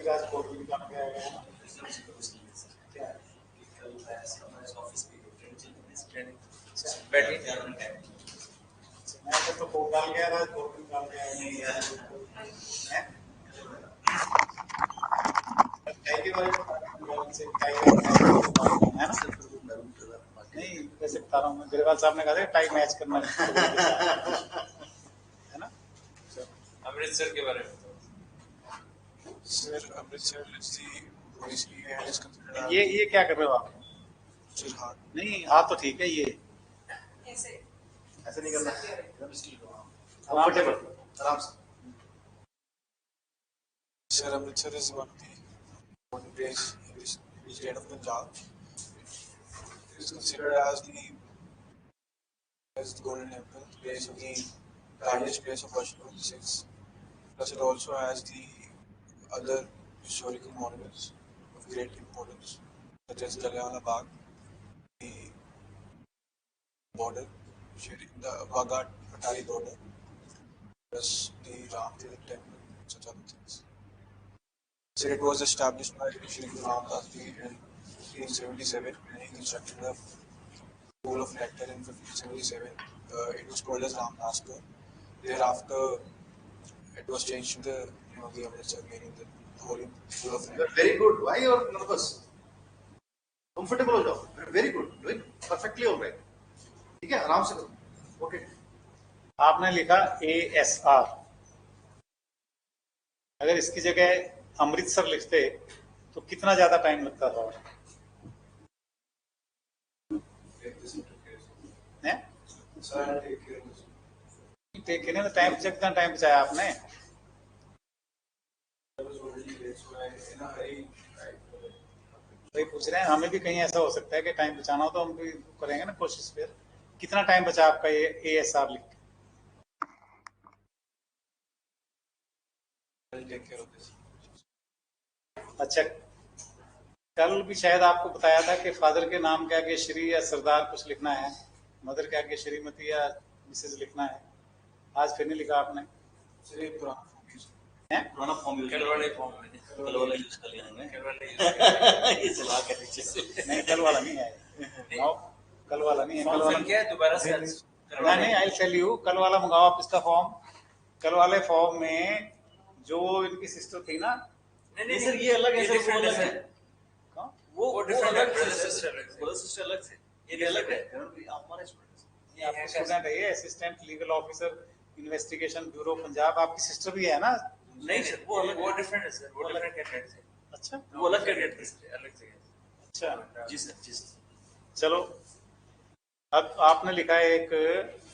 का आज कोर्ट में काम किया गया है ना? क्या है? मैं तो कोर्ट डाल गया था, कोर्ट में काम किया है। थैंक यू भाई, है ना? नहीं वैसे बता रहा हूँ मैं, गिरवाल साहब ने कहा था टाई मैच करना है ना? अमृतसर के बारे में सर, अमृतसर ये क्या कर रहे हो आप? नहीं हाथ तो ठीक है, ये ऐसे नहीं करना, कंफर्टेबल आराम से। Sir, Amritsar is one of the important place in the state of Punjab. It is considered as the Golden Temple, place of the largest place of worship of the Sikhs. Plus, it also has the other historical monuments of great importance, such as Jallianwala Bagh, the border, the Wagah-Patari border, plus the Ram Temple, such other things. So it was established by Shri Guru Ramdas Ji in 1577 and he constructed the school of nectar in 1577. It was called as Ramdaspur. Thereafter, it was changed to the Amritsar, meaning the holy school of nectar. Very good. Why you are nervous? Comfortable हो जाओ. Very good. Doing perfectly all right. ठीक है, आराम से करो. Okay. आपने लिखा ASR. अगर इसकी जगह अमृतसर लिखते तो कितना ज्यादा टाइम लगता था? टाइम कितना टाइम बचाया आपने? वही पूछ रहे हैं, हमें भी कहीं ऐसा हो सकता है कि टाइम बचाना हो तो हम भी करेंगे ना कोशिश। फिर कितना टाइम बचा आपका ये ASR लिख के? अच्छा, कल भी शायद आपको बताया था कि फादर के नाम के आगे श्री या सरदार कुछ लिखना है, मदर के आगे श्रीमती या मिसेज लिखना है। आज फिर नहीं लिखा आपने? पुराना फॉर्म यूज कल वाला यूज कर लिया हमने। ये चला के नहीं, कल वाला नहीं है, कल वाला नहीं है। कल वाला क्या है दोबारा से? नहीं, आई टेल यू, कल वाला मंगाओ आप इसका फॉर्म। कल वाले फॉर्म में जो इनकी सिस्टर थी ना, नहीं सर, ये अलग है सर, वो अलग है। वो डिफरेंट है, ब्रदर सिस्टर अलग से, ये अलग है। आप हमारे स्टूडेंट है, ये assistant legal officer investigation bureau Punjab, आपकी सिस्टर भी है ना? नहीं सर, वो अलग, वो डिफरेंट है सर, वो डिफरेंट कैंडिडेट है। अच्छा, वो अलग कैंडिडेट है सर, अलग से। अच्छा जी सर, जी सर। चलो, अब आपने लिखा है एक,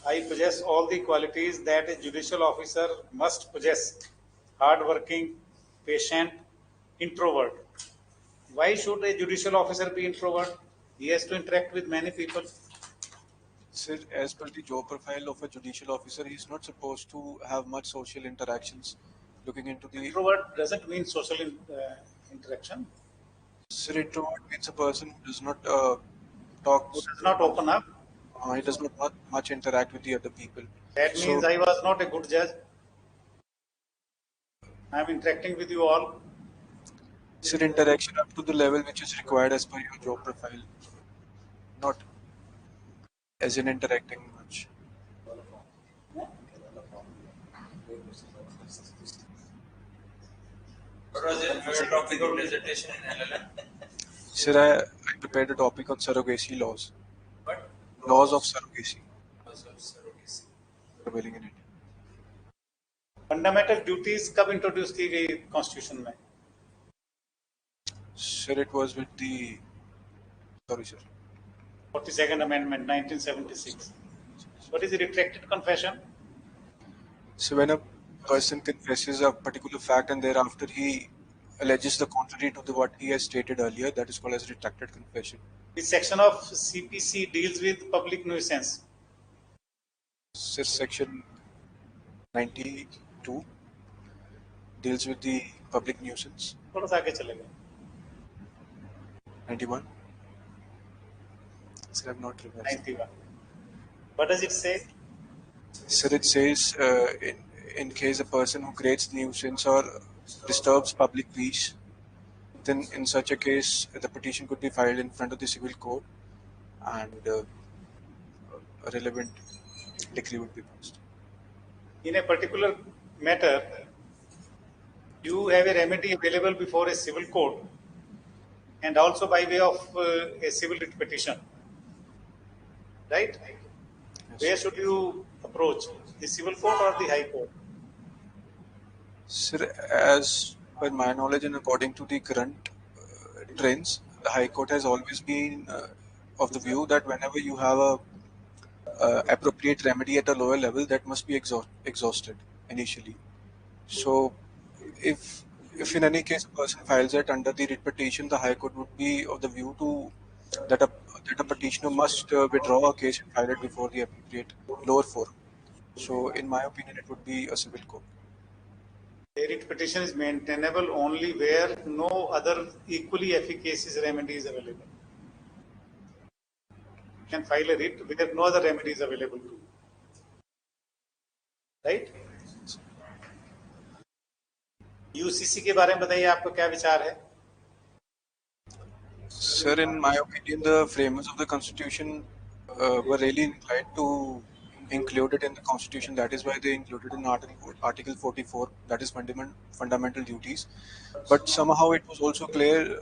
आई possess all the qualities that a judicial officer must possess: hard working, patient, introvert. Why should a judicial officer be introvert? He has to interact with many people. Sir, as per the job profile of a judicial officer, he is not supposed to have much social interactions. Looking into the introvert doesn't mean social interaction. Sir, introvert means a person who does not talk. Who does not open up. He does not much interact with the other people. That means I was not a good judge. I am interacting with you all. Sir, interaction up to the level which is required as per your job profile, not as in interacting much. What was your topic of dissertation in LLM? Sir, I prepared a topic on surrogacy laws. What? Laws of surrogacy. Laws of surrogacy. Prevailing in India. Fundamental duties कब introduce की गई constitution में? Sir, it was with the 42nd Amendment, 1976. What is a retracted confession? So when a person confesses a particular fact and thereafter he alleges the contrary to what he has stated earlier, that is called as retracted confession. This section of CPC deals with public nuisance. Sir, section 92 deals with the public nuisance. थोड़ा सा आगे चलेगा. 91. Sir, I have not revised. 91. What does it say? Sir, it says in case a person who creates nuisance or disturbs public peace then in such a case, the petition could be filed in front of the civil court, and a relevant decree would be passed. In a particular matter, you have a remedy available before a civil court and also by way of a civil writ petition, right? Yes. Where should you approach, the civil court or the high court? Sir, as per my knowledge and according to the current trends, the High Court has always been of the view that whenever you have a appropriate remedy at a lower level, that must be exhausted initially. So, if in any case a person files it under the writ petition, the High Court would be of the view to that a petitioner must withdraw a case and file it before the appropriate lower forum. So, in my opinion, it would be a civil court. A writ petition is maintainable only where no other equally efficacious remedy is available. You can file a writ where no other remedy is available to you. Right? UCC के बारे में बताइए, आपका क्या विचार है? Sir, in my opinion, the framers of the constitution were really inclined to include it in the constitution. That is why they included in Article 44, that is fundamental duties. But somehow it was also clear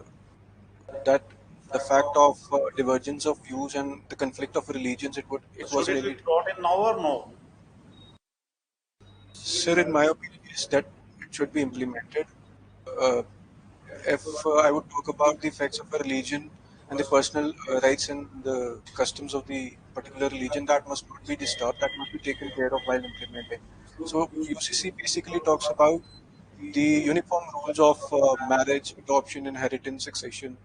that the fact of divergence of views and the conflict of religions, it was Should it be really. brought in now or no? Sir, in my opinion, is that it should be implemented. Uh, if I would talk about the effects of a religion and the personal rights and the customs of the particular religion, that must not be disturbed, that must be taken care of while implementing. So, UCC basically talks about the uniform rules of marriage, adoption, inheritance, succession.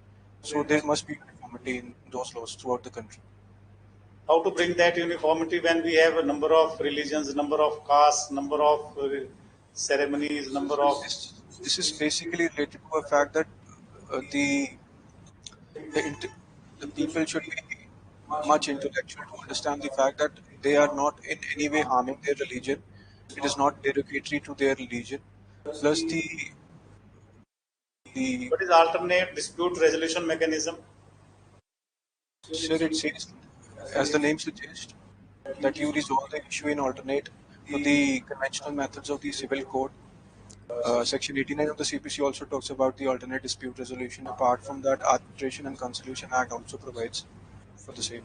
So, there must be uniformity in those laws throughout the country. How to bring that uniformity when we have a number of religions, number of castes, number of ceremonies, number So of. this is basically related to a fact that uh, the the, int- the people should be much intellectual to understand the fact that they are not in any way harming their religion. It is not derogatory to their religion. Plus, the What is alternate dispute resolution mechanism? sir, it says, as the name suggests, that you resolve the issue in alternate to the conventional methods of the civil code. Section 89 of the CPC also talks about the alternate dispute resolution. Apart from that, Arbitration and Conciliation Act also provides for the same.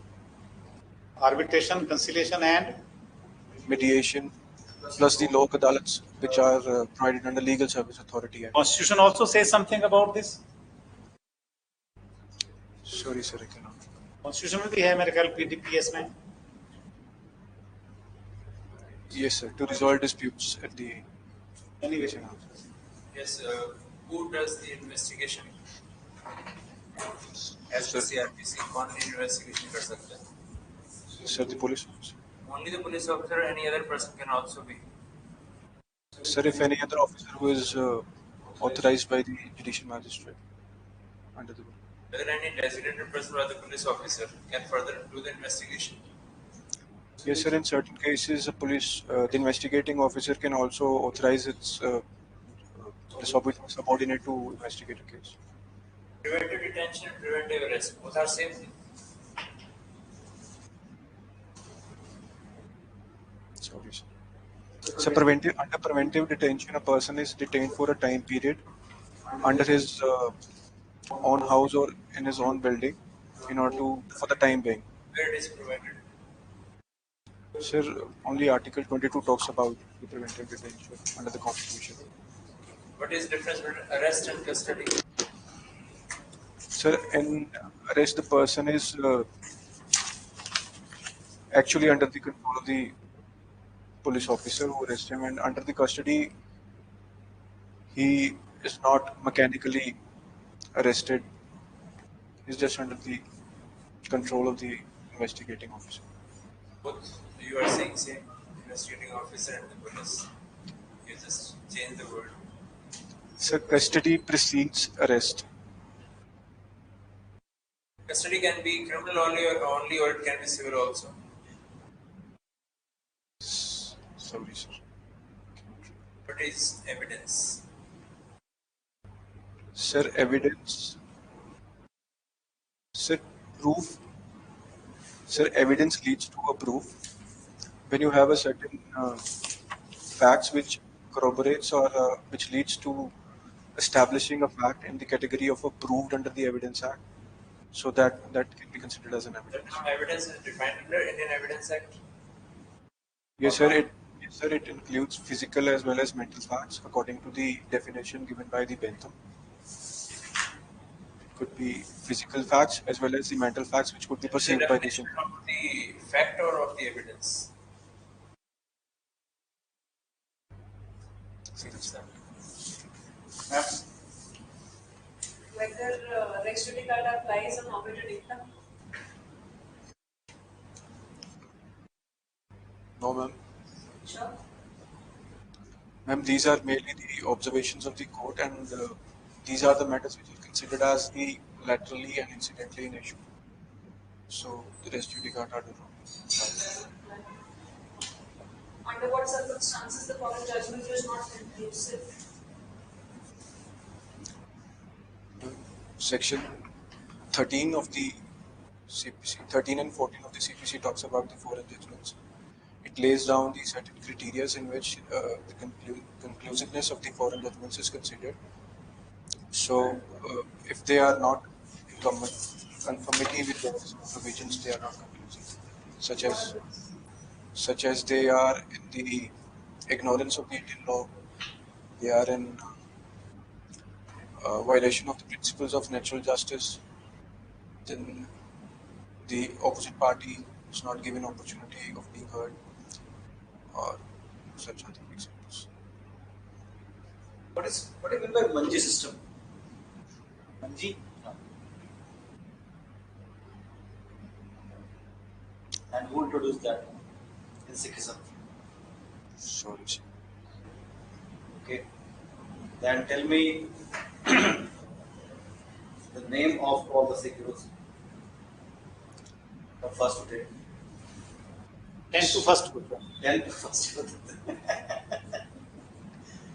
Arbitration, conciliation, and Mediation, plus the Lok Adalats, which are provided under Legal Service Authority Act. Constitution also says something about this. Sorry, sir, I cannot. Constitution में भी है मेरे ख्याल PDPS में. Yes, sir, to resolve disputes at the. Anyway, Yes, who does the investigation? As the CRPC, कौन investigation कर सकता है? Sir, the police officer. Only the police officer, any other person can also be. Sir, if any other officer who is authorized by the judicial magistrate under the. Whether any designated person by the police officer can further do the investigation. Yes, sir, in certain cases, the investigating officer can also authorize the subordinate to investigate a case. Preventive detention and preventive arrest, both are same thing. Sorry, sir. So, under preventive detention, a person is detained for a time period under his own house or in his own building in order for the time being. Where it is prevented. Sir, only Article 22 talks about the preventive detention under the Constitution. What is the difference between arrest and custody? Sir, in arrest, the person is actually under the control of the police officer who arrests him, and under the custody, he is not mechanically arrested. He's just under the control of the investigating officer. Both you are saying same investigating officer and the police. You just change the word. Sir, custody precedes arrest. Custody can be criminal only or it can be civil also. Sorry, sir. What is evidence? Sir, evidence. Sir, proof. Sir, evidence leads to a proof. When you have a certain facts which corroborates or which leads to establishing a fact in the category of a proved under the Evidence Act, so that can be considered as an The evidence. term evidence is defined under Indian Evidence Act. Yes, sir. It includes physical as well as mental facts according to the definition given by the Bentham. It could be physical facts as well as the mental facts which could be The perceived by the definition symptom. of the fact or of the evidence. Ma'am, Whether res judicata applies on omita dicta? No, ma'am. Sure. Ma'am, these are merely the observations of the court, and these are the matters which are considered as the laterally and incidentally in issue. So the res judicata do not. Under what circumstances the court judgment is not conclusive? Section 13 of the CPC, 13 and 14 of the CPC talks about the foreign judgments. It lays down the certain criteria in which the conclusiveness of the foreign judgments is considered. So, if they are not in conformity with those provisions, they are not conclusive, such as they are in the ignorance of the Indian law, they are in violation of the principles of natural justice, then the opposite party is not given opportunity of being heard, or such other examples. What do you mean by Manji system? Manji. And who introduced that in Sikhism? Sorry, sir. Okay. Then tell me the name of all the Sikh gurus. From first to 10. 10 to first Guru. 10 to first.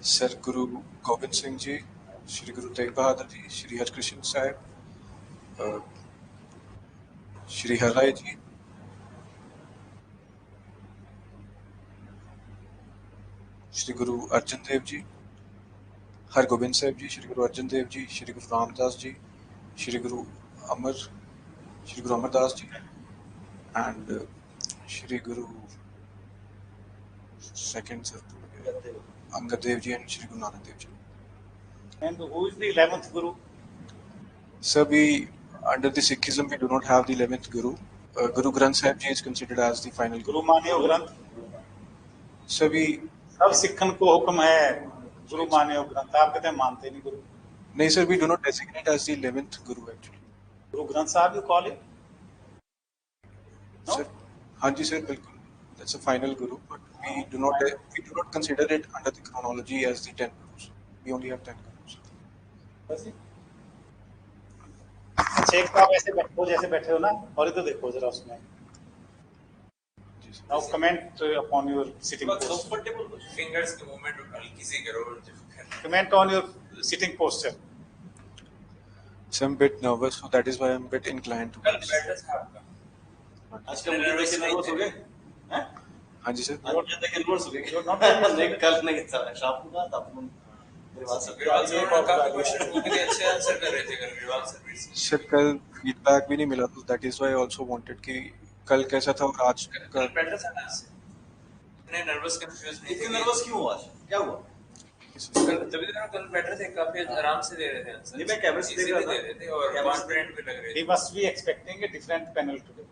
Sir Guru Gobind Singh Ji, Shri Guru Tegh Bahadur Ji, Shri Har Krishan Sahib, Shri Har Rai Ji, Shri Guru Arjan Dev Ji, Har Gobind Sahib Ji, Shri Guru Arjan Dev Ji, Shri Guru Ramdas Ji, Shri Guru Amar Das Ji, and Shri Guru second Sir Angad Dev Ji and Shri Guru Nanak Dev Ji. And who is the 11th Guru? Sir, we under the Sikhism we do not have the 11th Guru. Guru Granth Sahib Ji is considered as the final Guru. Guru मान्यो ग्रंथ. Sir, we सब सिखन को हुक्म है गुरु मान्यो ग्रंथ. आप कहते हैं मानते नहीं गुरु. no, sir, we do not designate as the 11th Guru actually. Guru Granth Sahib you call it? No? Sir, Hanji sir, bilkul. That's a final Guru, but we do not consider it under the chronology as the 10 Gurus. We only have 10 Gurus. बस ही. अच्छा एक तो आप ऐसे बैठो जैसे बैठे हो ना और इधर देखो जरा उसमें. Now comment upon your sitting posture. Comfortable fingers के movement हल्की सी करो. Comment on your sitting posture. So I'm a bit nervous, so that is why I'm a bit inclined to. कल बैठस है आपका. आज का मुझे देख के नर्वस हो गए. हैं? Hanji sir. आज मुझे देख के नर्वस हो गए. You're not nervous. नहीं कल नहीं था. शाम को था तब विवाद सर काफी क्वेश्चन पूछ के अच्छे आंसर कर रहे थे कल विवाद सर्विस. Sir, कल feedback भी नहीं मिला, तो that is why I also wanted कि कल कैसा था और आज कल बेटर था ना. इतने नर्वस कंफ्यूज नहीं थे. इतने नर्वस क्यों हुआ? क्या हुआ? तभी तो कल बेटर थे, काफी आराम से दे रहे थे आंसर. नहीं मैं कैमरे से देख रहा था और कॉन्फिडेंट भी लग रहे थे. He must be expecting a different panel today.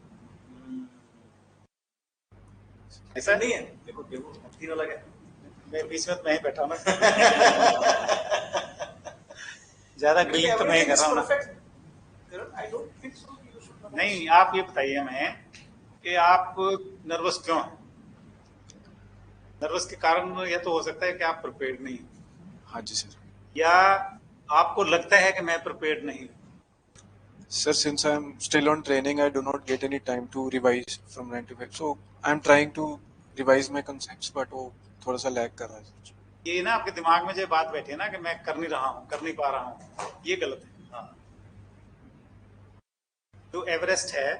ऐसा नहीं है. देखो तीन अलग है. मैं बीच में मैं बैठा हूँ ना. ज्यादा ग्रिलिंग तो नहीं कर रहा हूँ ना. I don't think so. You should not. नहीं आप ये बताइए हमें कि आप नर्वस क्यों हैं. नर्वस के कारण यह तो हो सकता है कि आप प्रिपेयर्ड नहीं हैं. हाँ जी सर. या आपको लगता है कि मैं प्रिपेयर्ड नहीं हूँ. Sir, since I'm still on training, I do not get any time to revise from 9 to 5. So I'm trying to revise my concepts, but वो थोड़ा सा lag कर रहा है. ये ना आपके दिमाग में जो बात बैठी है ना कि मैं कर नहीं रहा हूँ, कर नहीं पा रहा हूँ, ये गलत है। हाँ, जो एवरेस्ट है,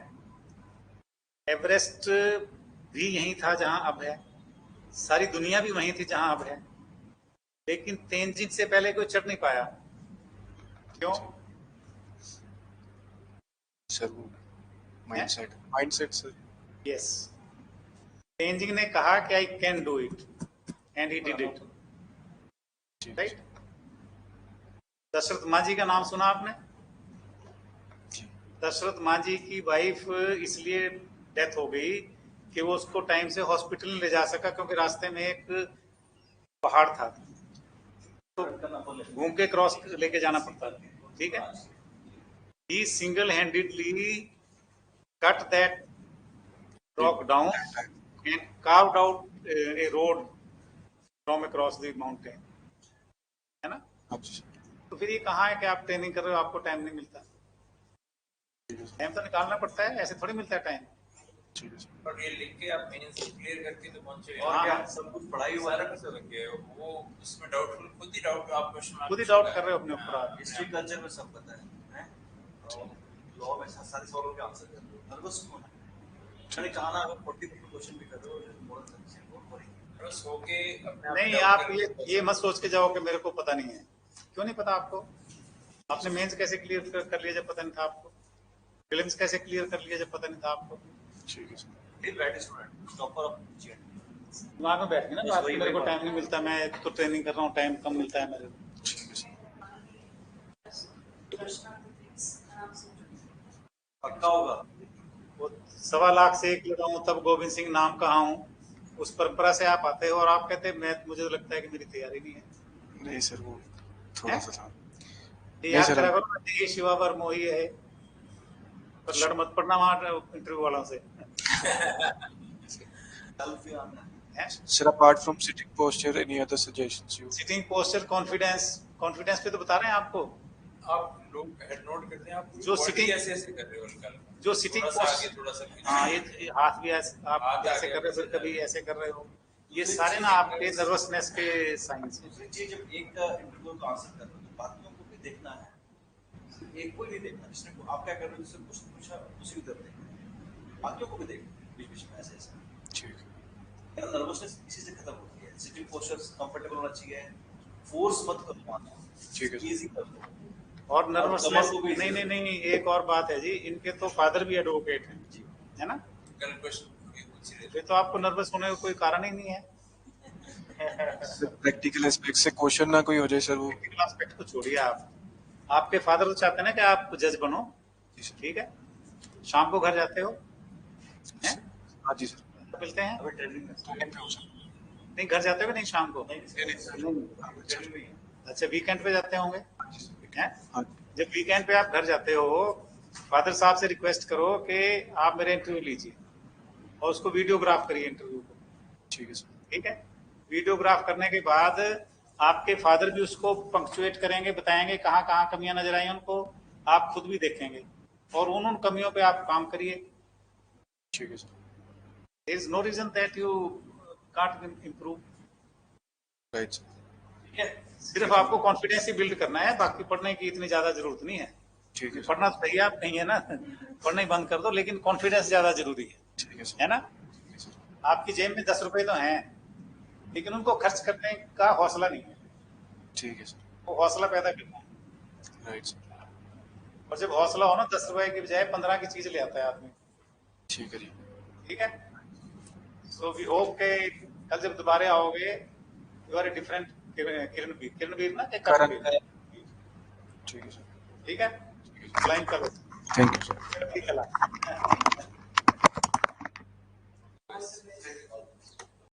एवरेस्ट भी यही था जहां अब है, सारी दुनिया भी वही थी जहां अब है, लेकिन तेंजिंग से पहले कोई चढ़ नहीं पाया। क्यों? सर वो माइंडसेट सर। यस, तेंजिंग ने कहा कि I can do it and he did it, right. Dashrath Manjhi का नाम सुना आपने? दशरथ मांझी की वाइफ इसलिए डेथ हो गई कि वो उसको टाइम से हॉस्पिटल नहीं ले जा सका, क्योंकि रास्ते में एक पहाड़ था तो घूम के क्रॉस लेके जाना पड़ता था। ठीक है, he single handedly cut that rock down and carved out a road from across the mountain, है ना। तो फिर ये कहाँ है कि आप ट्रेनिंग कर रहे हो, आपको टाइम नहीं मिलता? टाइम तो निकालना पड़ता है, ऐसे थोड़ी मिलता है टाइम। और ये लिख के आप मेंस क्लियर करके तो पहुंचे। और क्या, सब कुछ पढ़ाई हुआ है तो लग गया वो, उसमें डाउटफुल खुद ही डाउट, आप क्वेश्चन खुद ही डाउट कर रहे हो अपने ऊपर आप। हिस्ट्री कल्चर में सब पता है लॉ में सारे सवालों के आंसर कर दो, नर्वस क्यों है? मैंने कहा ना, अगर 40 क्वेश्चन भी कर रहे हो मोर देन नर्वस होके अपने नहीं, आप ये मत सोच के जाओ कि मेरे को पता नहीं है। क्यों नहीं पता आपको? आपने मेंस कैसे क्लियर कर लिया जब पता नहीं था आपको? प्रीलिम्स कैसे क्लियर कर लिया जब पता नहीं था आपको? ठीक है सर। दिमाग में बैठ गई ना बात, मेरे को टाइम नहीं मिलता, मैं तो ट्रेनिंग कर रहा हूँ, टाइम कम मिलता है मेरे को। ठीक है सर। पक्का होगा। वो 1.25 लाख से एक लगाऊं तब गोविंद सिंह नाम कहा हूँ, उस परंपरा से आप आते हो और आप कहते हैं मैं, मुझे तो लगता है कि मेरी तैयारी नहीं है। नहीं सर, वो थोड़ा सा था। ये याद करा करो, ये शिवा पर मोही है, पर लड़ मत पड़ना वहाँ इंटरव्यू वालों से। Sir, apart from sitting posture, any other suggestions you? Sitting posture, confidence पे तो बता रहे हैं आपको। आप लोग हेड नोट करते हैं, आप जो body sitting- ऐसे ऐसे कर रहे हो हल्का, जो सिटिंग थोड़ा सा आगे थोड़ा सा पीछे। हाँ, ये हाथ भी ऐसे आप हाथ ऐसे आगे कर रहे हो, फिर पीछे कभी जा ऐसे कर रहे हो, ये सारे ना आपके नर्वसनेस के साइंस हैं। दूसरी चीज, जब एक का इंटरव्यू का आंसर कर रहे हो तो बाकियों को भी देखना है, सिर्फ एक को ही नहीं देखना। जिसने आप क्या कर रहे हो, जिससे क्वेश्चन पूछा उसी उधर देखना, बाकियों को भी देखना बीच बीच में ऐसे ऐसे। ठीक है। नर्वसनेस इसी से खत्म होती है। सिटिंग पोस्चर कंफर्टेबल होना चाहिए, फोर्स मत करो वहाँ, ठीक है। इजी कर दो। और नर्वसनेस नहीं, एक और बात है जी, इनके तो फादर भी एडवोकेट हैं, है ना। कल क्वेश्चन पूछ रहे फिर तो आपको नर्वस होने का कोई कारण ही नहीं है। प्रैक्टिकल एस्पेक्ट से क्वेश्चन ना कोई हो जाए सर, वो प्रैक्टिकल एस्पेक्ट को छोड़िए आप, आपके फादर तो चाहते हैं ना कि आप जज बनो, ठीक है। शाम को घर जाते हो हैं? हाँ जी सर। मिलते हैं, अभी ट्रेनिंग में नहीं घर जाते हो नहीं शाम को? अच्छा, वीकेंड पे जाते होंगे हैं? हाँ। जब वीकेंड पे आप घर जाते हो, फादर साहब से रिक्वेस्ट करो कि आप मेरे इंटरव्यू लीजिए और उसको वीडियोग्राफ करिए इंटरव्यू को। ठीक है सर। ठीक है, वीडियोग्राफ करने के बाद आपके फादर भी उसको पंक्चुएट करेंगे, बताएंगे कहाँ कहाँ कमियां नजर आई उनको, आप खुद भी देखेंगे और उन कमियों पे आप काम करिए। ठीक है sir. There is no reason that you can't improve. Right sir. ठीक है, सिर्फ आपको कॉन्फिडेंस ही बिल्ड करना है, बाकी पढ़ने की इतनी ज्यादा जरूरत नहीं है। ठीक है। पढ़ना तो सही आप नहीं है ना, पढ़ना ही बंद कर दो, लेकिन कॉन्फिडेंस ज्यादा जरूरी है। ठीक है सर। है ना। आपकी जेब में 10 रुपए तो हैं, लेकिन उनको खर्च करने का हौसला नहीं है। ठीक है सर। वो हौसला पैदा करना है। Right sir. और जब हौसला हो ना, 10 रुपए की बजाय 15 की चीज ले आता है आदमी। ठीक है जी। ठीक है, सो वी होप के कल जब दोबारा आओगे, यू आर ए डिफरेंट किरणबीर ना, करणबीर। ठीक है सर। ठीक है, फ्लाइंग करो। Thank you sir. ठीक है।